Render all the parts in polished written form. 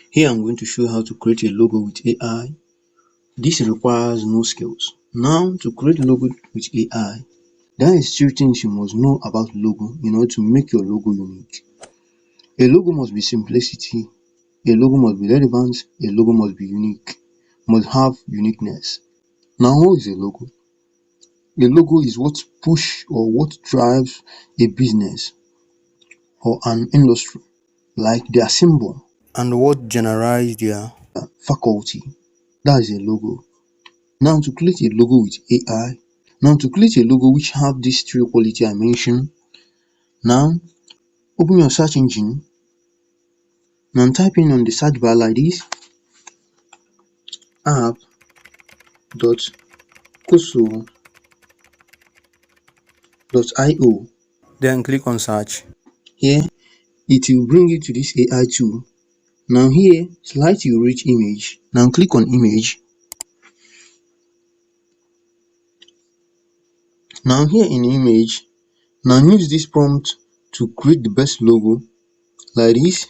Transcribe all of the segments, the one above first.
Here I'm going to show you how to create a logo with AI. This requires no skills. Now, to create a logo with AI, there is three things you must know about logo in order to make your logo unique. A logo must be simplicity, a logo must be relevant, a logo must be unique, must have uniqueness. Now, what is a logo? A logo is what push or what drives a business or an industry, like their symbol and what generalize their faculty. That is a logo. Now to create a logo with AI, now to create a logo which have these three quality I mentioned, now open your search engine. Now type in on the search bar like this, app.koso.io. Then click on search. Here it will bring you to this AI tool. Now here slide to your rich image. Now click on image. Now here in image, now use this prompt to create the best logo like this.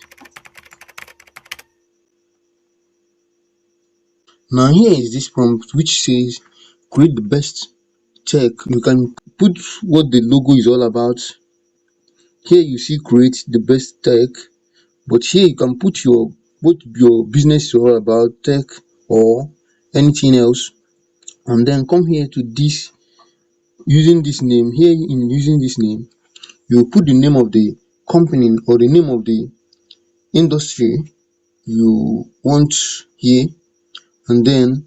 Now here is this prompt which says create the best tech. You can put what the logo is all about. Here you see create the best tech, but here you can put what your business is all about, tech or anything else, and then come here to this using this name. Here in using this name, you put the name of the company or the name of the industry you want here, and then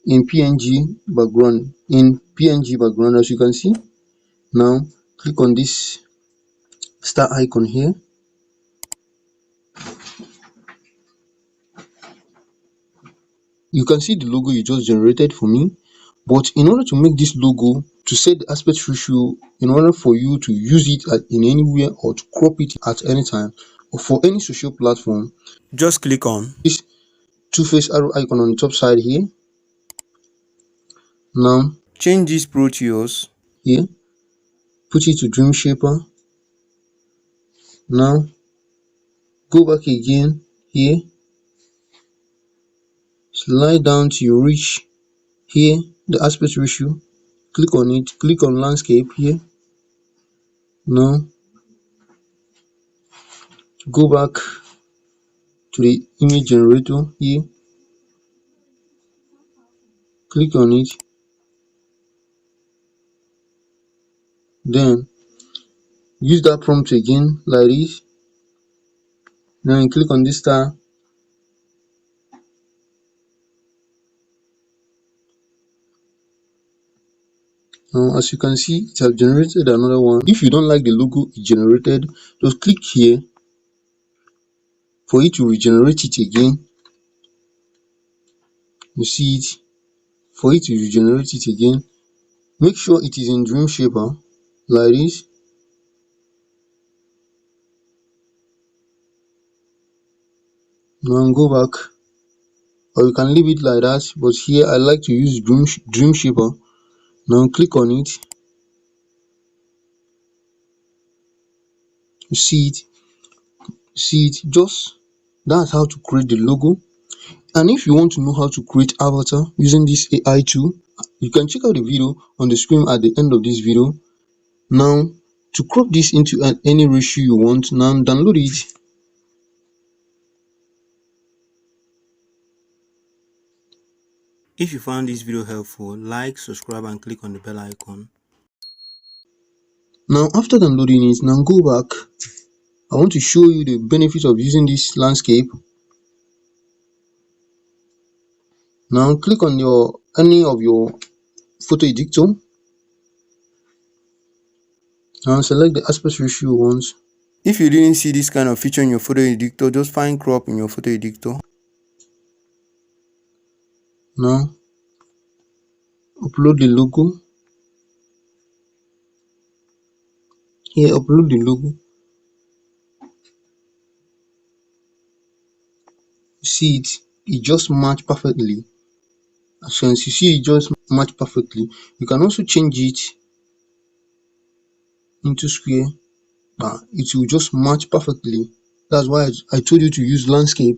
in PNG background, as you can see. Now click on this star icon here. You can see the logo you just generated for me, but in order to make this logo, to set the aspect ratio, in order for you to use it in anywhere or to crop it at any time or for any social platform, just click on this two-face arrow icon on the top side here. Now change this pro to yours here, put it to Dream Shaper. Now go back again here, slide down to your reach here, the aspect ratio, click on it, click on landscape here. Now go back to the image generator here, click on it, then use that prompt again like this, then click on this star. Now as you can see, it has generated another one. If you don't like the logo it generated, just click here for it to regenerate it again. You see it, for it to regenerate it again, make sure it is in Dream Shaper like this. Now go back, or you can leave it like that, but here I like to use Dream Shaper. Now click on it. You see it, just that's how to create the logo. And if you want to know how to create avatar using this AI tool, you can check out the video on the screen at the end of this video. Now to crop this into any ratio you want, now download it. If you found this video helpful, like, subscribe and click on the bell icon. Now after downloading it, now go back. I want to show you the benefits of using this landscape. Now click on any of your photo editor. Now select the aspect ratio you want. If you didn't see this kind of feature in your photo editor, just find crop in your photo editor. Now upload the logo. Here upload the logo. You see it just match perfectly. As you see, it just match perfectly. You can also change it into square, but it will just match perfectly That's why I told you to use landscape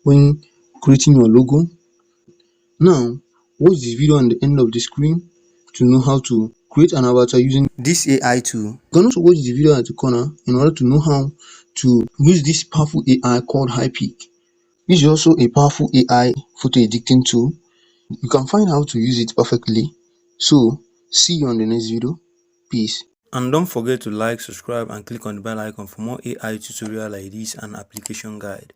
when creating your logo. Now, watch this video on the end of the screen to know how to create an avatar using this AI tool. You can also watch the video at the corner in order to know how to use this powerful AI called HighPeak. This is also a powerful AI photo editing tool. You can find how to use it perfectly. So, see you on the next video. Peace. And don't forget to like, subscribe and click on the bell icon for more AI tutorial like this and application guide.